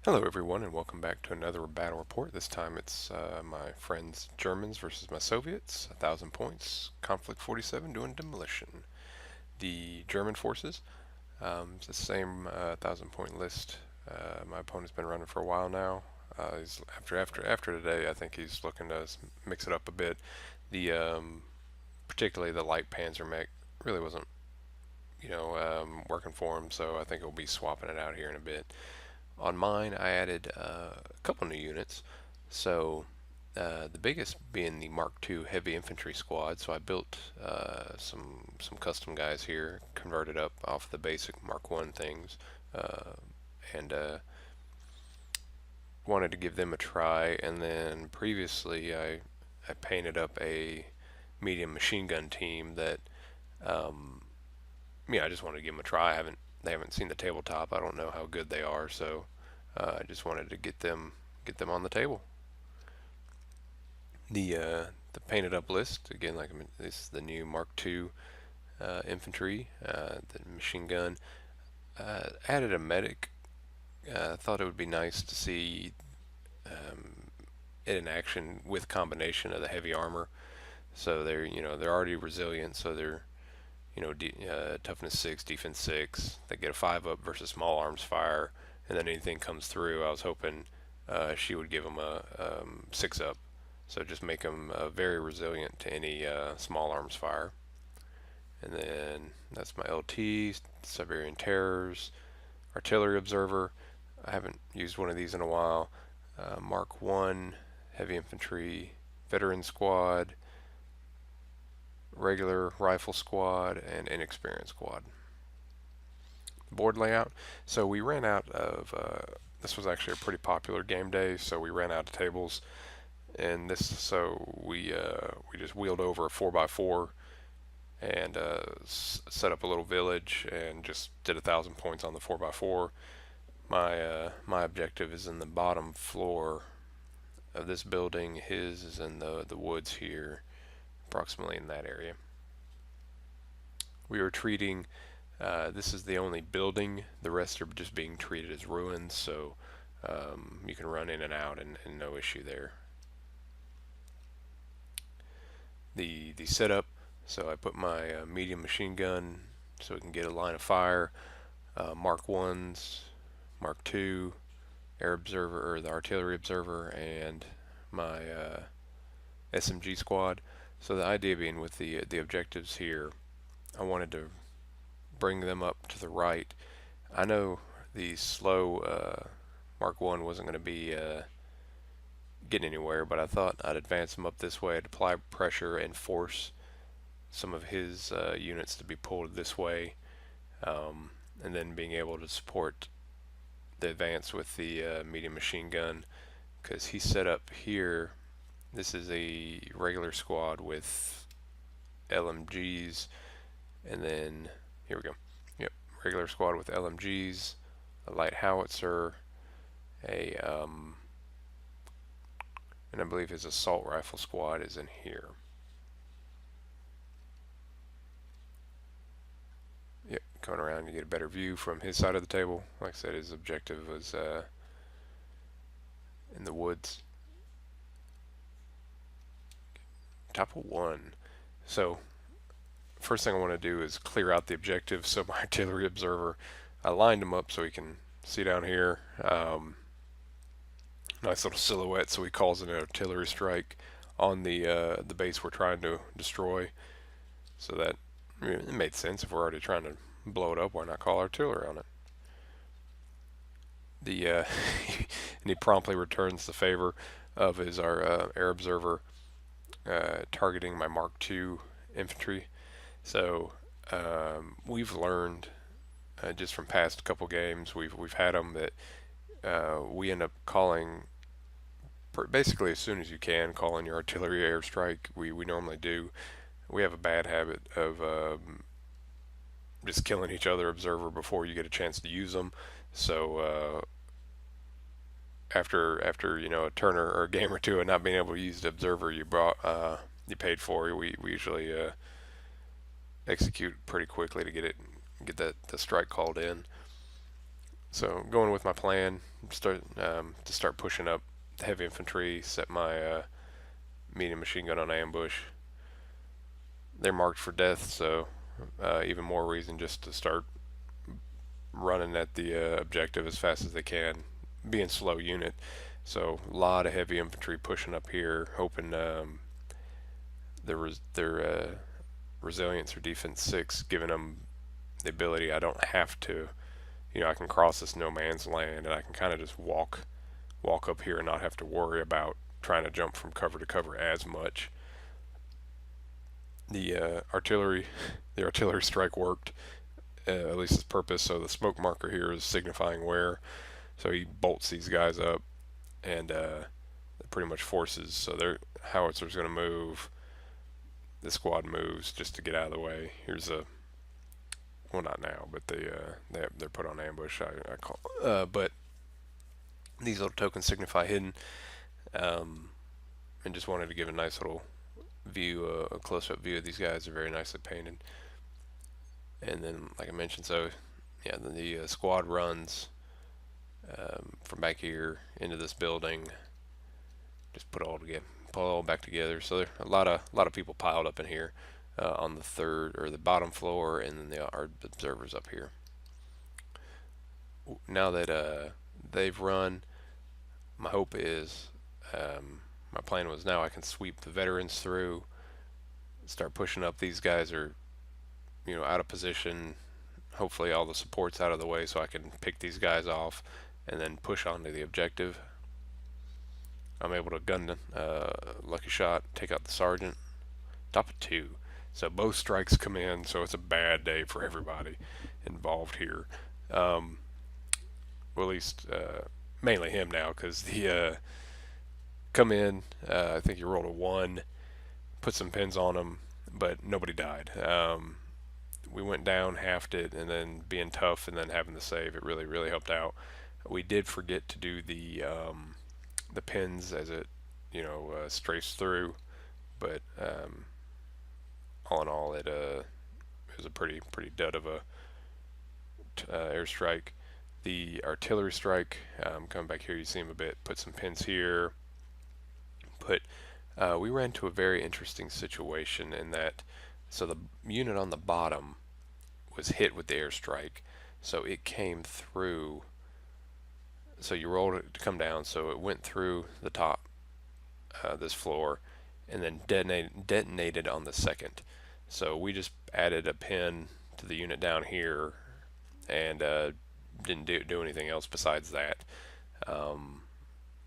Hello everyone and welcome back to another battle report. This time it's my friends Germans versus my Soviets, 1,000 points, Conflict 47 doing demolition. The German forces, it's the same 1,000 point list. My opponent's been running for a while now. He's after today, I think he's looking to mix it up a bit. The particularly the light Panzer mech really wasn't working for him, so I think he'll be swapping it out here in a bit. On mine, I added a couple new units. So the biggest being the Mark II Heavy Infantry Squad. So I built some custom guys here, converted up off the basic Mark I things, and wanted to give them a try. And then previously, I painted up a medium machine gun team that I just wanted to give them a try. They haven't seen the tabletop. I don't know how good they are, so I just wanted to get them on the table. The painted up list again, this is the new Mark II infantry, the machine gun. Added a medic. Thought it would be nice to see it in action with combination of the heavy armor. So they're already resilient, so they're toughness 6, defense 6. They get a 5 up versus small arms fire, and then anything comes through. I was hoping she would give them a 6 up, so just make them very resilient to any small arms fire. And then that's my LT, Siberian Terrors, Artillery Observer. I haven't used one of these in a while. Mark 1, Heavy Infantry, Veteran Squad, regular rifle squad, and inexperienced squad. Board layout. So we ran out of, this was actually a pretty popular game day, so we ran out of tables. And we just wheeled over a 4x4 and set up a little village and just did 1,000 points on the 4x4. My objective is in the bottom floor of this building. His is in the woods here, approximately in that area. We are treating, this is the only building, the rest are just being treated as ruins, so you can run in and out and no issue there. The setup, so I put my medium machine gun so we can get a line of fire, Mark 1s, Mark 2, air observer, or the artillery observer, and my SMG squad. So the idea being with the objectives here, I wanted to bring them up to the right. I know the slow Mark 1 wasn't going to be getting anywhere, but I thought I'd advance him up this way, to apply pressure and force some of his units to be pulled this way, and then being able to support the advance with the medium machine gun, because he's set up here. This is a regular squad with LMGs, and then here we go. Yep, regular squad with LMGs, a light howitzer, and I believe his assault rifle squad is in here. Yep, coming around to get a better view from his side of the table. Like I said, his objective was in the woods. Top of 1. So first thing I want to do is clear out the objective. So my artillery observer, I lined him up so he can see down here. Nice little silhouette, so he calls it an artillery strike on the base we're trying to destroy. So that it made sense. If we're already trying to blow it up, why not call artillery on it? And he promptly returns the favor of his air observer targeting my Mark II infantry. So we've learned just from past couple games, we've had them that we end up calling basically as soon as you can, calling your artillery airstrike. We normally do. We have a bad habit of just killing each other observer before you get a chance to use them. So after a turn or a game or two of not being able to use the observer you paid for, we usually execute pretty quickly to get the strike called in. So going with my plan, start pushing up the heavy infantry, set my medium machine gun on ambush. They're marked for death, so even more reason just to start running at the objective as fast as they can, being slow unit. So a lot of heavy infantry pushing up here, hoping their resilience or defense 6, giving them the ability. I don't have to, I can cross this no man's land and I can kind of just walk up here and not have to worry about trying to jump from cover to cover as much. The artillery, the artillery strike worked, at least its purpose. So the smoke marker here is signifying where. So he bolts these guys up and pretty much forces. So their howitzer's going to move. The squad moves just to get out of the way. Here's a, well, not now, but they're put on ambush. I call, but these little tokens signify hidden, um, and just wanted to give a nice little view, a close-up view of these guys. They're very nicely painted. And then, like I mentioned, so yeah, the squad runs from back here into this building. Just put it all back together. So there are a lot of people piled up in here on the third or the bottom floor, and then our observers up here. Now that they've run, my hope is, my plan was now I can sweep the veterans through, start pushing up. These guys are, out of position. Hopefully all the support's out of the way so I can pick these guys off and then push on to the objective. I'm able to gun lucky shot, take out the sergeant, top of 2. So both strikes come in, so it's a bad day for everybody involved here. Well, at least mainly him now, because the come in, I think he rolled a 1, put some pins on him, but nobody died. We went down, halved it, and then being tough and then having the save, it really, really helped out. We did forget to do the pins as it, strafes through, but all in all, it was a pretty dud of a airstrike. The artillery strike, coming back here, you see him a bit. Put some pins here. We ran into a very interesting situation in that, so the unit on the bottom was hit with the airstrike, so it came through. So you rolled it to come down, so it went through the top, this floor, and then detonated on the second. So we just added a pin to the unit down here, and didn't do anything else besides that.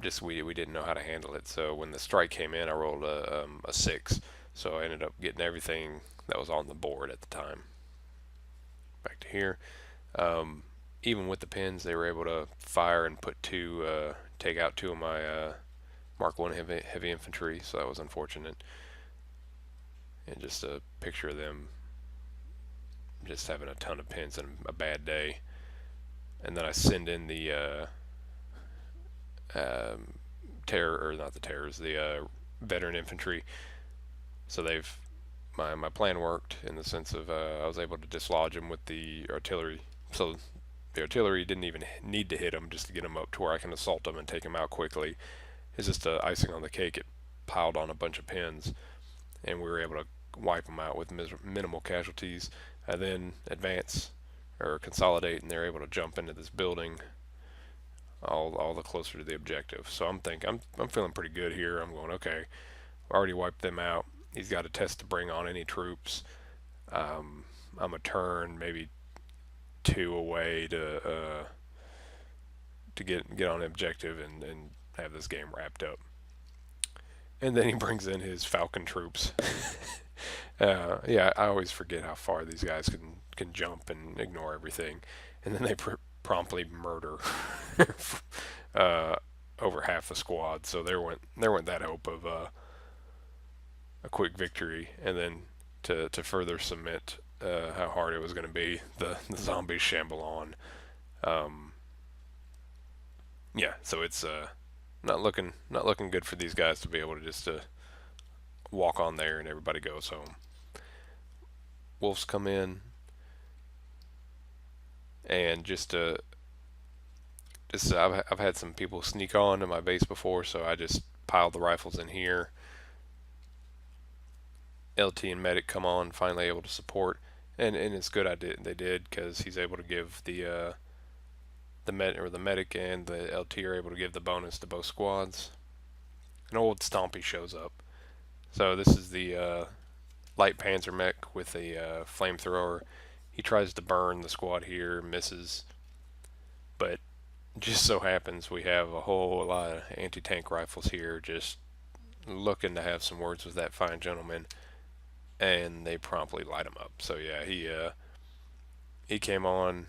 Just we didn't know how to handle it. So when the strike came in, I rolled a 6. So I ended up getting everything that was on the board at the time. Back to here. Even with the pins, they were able to fire and take out 2 of my Mark 1 heavy infantry, so that was unfortunate. And just a picture of them just having a ton of pins and a bad day. And then I send in the terror, or not the terrors, the veteran infantry. So my plan worked in the sense of I was able to dislodge them with the artillery. So the artillery didn't even need to hit them just to get them up to where I can assault them and take them out quickly. It's just icing on the cake. It piled on a bunch of pins, and we were able to wipe them out with minimal casualties. I then advance or consolidate, and they're able to jump into this building all the closer to the objective. So I'm feeling pretty good here. I'm going, okay, already wiped them out. He's got a test to bring on any troops. I'm a turn, maybe 2 away to get on objective and have this game wrapped up. And then he brings in his Falcon troops. Yeah, I always forget how far these guys can jump and ignore everything, and then they promptly murder over half the squad. So there went that hope of a quick victory, and then to further cement how hard it was going to be, the zombies shamble on. Yeah, so it's not looking good for these guys to be able to just walk on there and everybody goes home. Wolves come in, and just Just I've had some people sneak on to my base before, so I just piled the rifles in here. LT and medic come on, finally able to support, and it's good I did they did because he's able to give the medic and the LT are able to give the bonus to both squads. An old Stompy shows up. So this is the light Panzer mech with a flamethrower. He tries to burn the squad here, misses, but just so happens we have a whole lot of anti-tank rifles here, just looking to have some words with that fine gentleman, and they promptly light him up. So yeah, he came on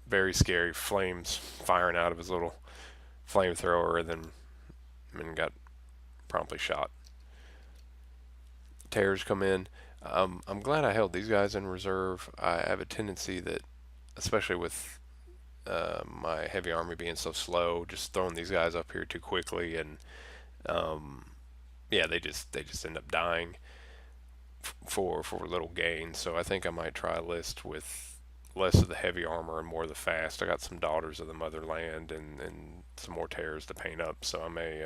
very scary, flames firing out of his little flamethrower, and got promptly shot. Tears come in. I'm glad I held these guys in reserve. I have a tendency that, especially with my heavy army being so slow, just throwing these guys up here too quickly, and um, yeah, they just end up dying for little gain. So I think I might try a list with less of the heavy armor and more of the fast. I got some Daughters of the Motherland and some more tears to paint up, so I may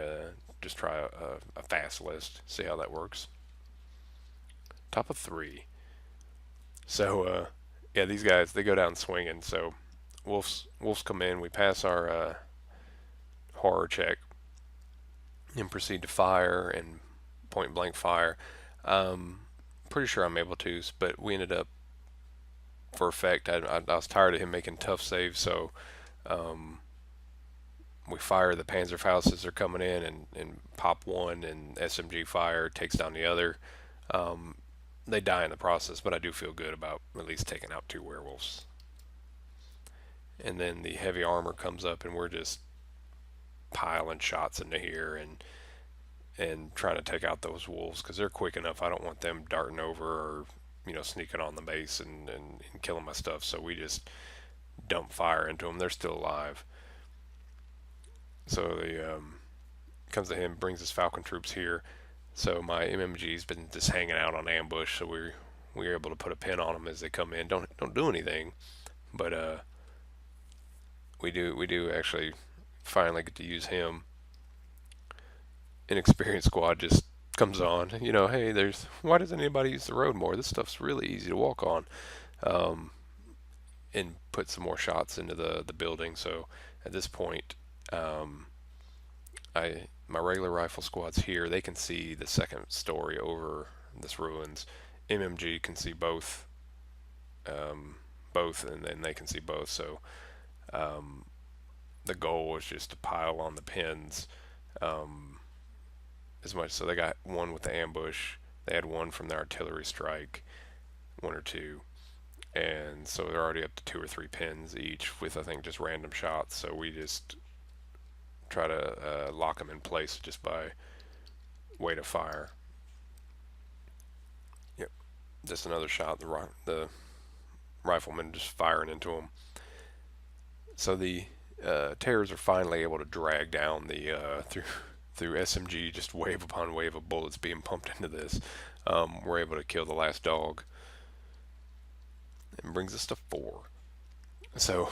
just try a fast list, see how that works. Top of three. So yeah, these guys they go down swinging. So wolves come in. We pass our horror check and proceed to fire and point blank fire. Um, Pretty sure I'm able to, but we ended up for effect. I was tired of him making tough saves, so um, we fire the Panzerfausts are coming in and pop one, and SMG fire takes down the other. Um, they die in the process, but I do feel good about at least taking out two werewolves. And then the heavy armor comes up, and we're just piling shots into here and trying to take out those wolves because they're quick enough. I don't want them darting over or sneaking on the base and killing my stuff. So we just dump fire into them. They're still alive. So he comes to him, brings his Falcon troops here. So my MMG's been just hanging out on ambush. So we're able to put a pin on them as they come in. Don't do anything, but we do actually finally get to use him. Inexperienced squad just comes on. Hey, there's why doesn't anybody use the road more? This stuff's really easy to walk on, um, and put some more shots into the building. So at this point, um, I my regular rifle squad's here. They can see the second story over this ruins. MMG can see both, and then they can see both. So um, the goal was just to pile on the pins. Um, as much. So they got one with the ambush. They had one from the artillery strike, one or two, and so they're already up to two or three pins each with I think just random shots. So we just try to lock them in place just by weight of fire. Yep, just another shot. The rifleman just firing into them. So the terrors are finally able to drag down the through SMG, just wave upon wave of bullets being pumped into this. We're able to kill the last dog. And brings us to 4. So,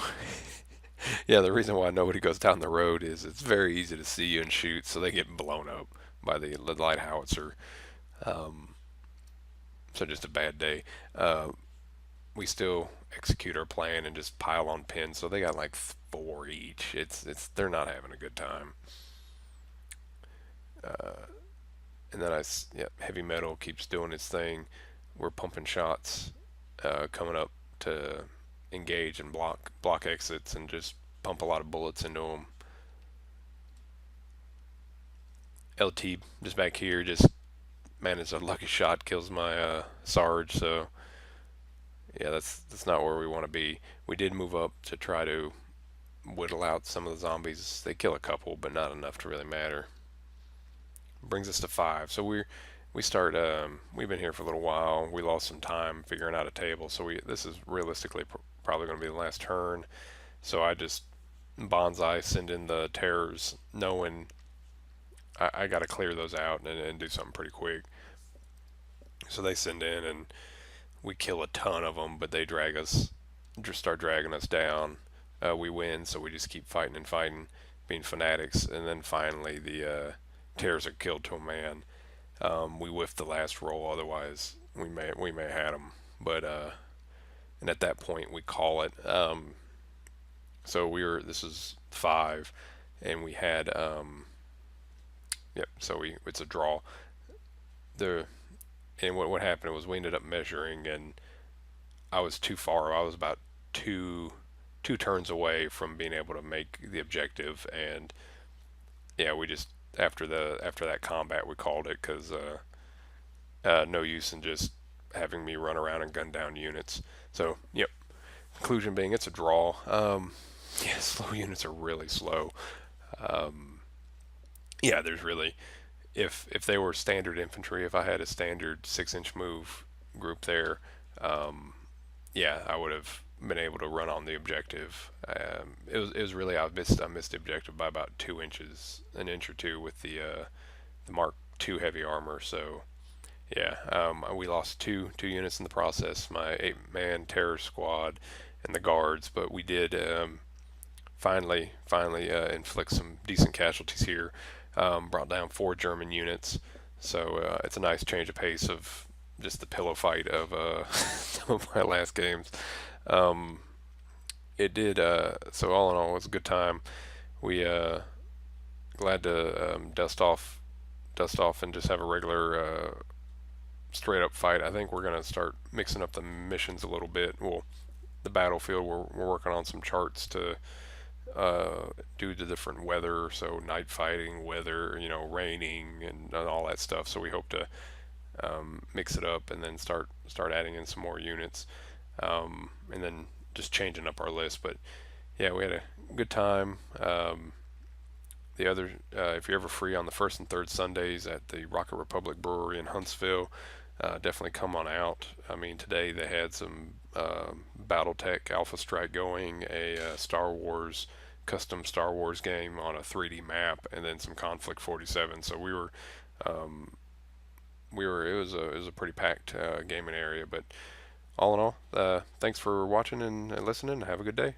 yeah, the reason why nobody goes down the road is it's very easy to see you and shoot, so they get blown up by the light howitzer. Um, so just a bad day. We still execute our plan and just pile on pins. So they got like 4 each. It's they're not having a good time. Uh, and then heavy metal keeps doing its thing. We're pumping shots, coming up to engage and block exits and just pump a lot of bullets into them. LT just back here just managed a lucky shot, kills my Sarge. So yeah, that's not where we want to be. We did move up to try to whittle out some of the zombies. They kill a couple, but not enough to really matter. Brings us to 5. So we start. We've been here for a little while. We lost some time figuring out a table. So this is realistically probably going to be the last turn. So I just bonsai send in the terrors, knowing I got to clear those out and do something pretty quick. So they send in and we kill a ton of them, but they just start dragging us down. we win, so we just keep fighting and fighting, being fanatics, and then finally the terrors are killed to a man. We whiffed the last roll, otherwise we may have had them, but and at that point we call it. So we were this is five, and we had yep. So we it's a draw. The and what happened was we ended up measuring, and I was too far. I was about two turns away from being able to make the objective, and yeah, we just after that combat we called it because no use in just having me run around and gun down units. So yep. Conclusion being it's a draw. Yeah, slow units are really slow. Um, yeah, there's really if they were standard infantry, if I had a standard 6-inch move group there, yeah, I would have been able to run on the objective. It was really I missed the objective by about 2 inches, an inch or two with the Mark II heavy armor. So yeah, we lost two units in the process. My 8-man terror squad and the guards, but we did finally inflict some decent casualties here. Brought down 4 German units, so it's a nice change of pace of just the pillow fight of some of my last games. Um, it did. So all in all, it was a good time. We glad to dust off, and just have a regular straight up fight. I think we're gonna start mixing up the missions a little bit. Well, the battlefield, we're working on some charts to due to different weather, so night fighting, weather, raining, and all that stuff. So we hope to mix it up and then start adding in some more units, and then just changing up our list. But yeah, we had a good time. The other, if you're ever free on the first and third Sundays at the Rocket Republic Brewery in Huntsville, definitely come on out. I mean, today they had some BattleTech Alpha Strike going, a Star Wars custom Star Wars game on a 3D map, and then some Conflikt 47. So it was a pretty packed gaming area. But all in all, thanks for watching and listening. Have a good day.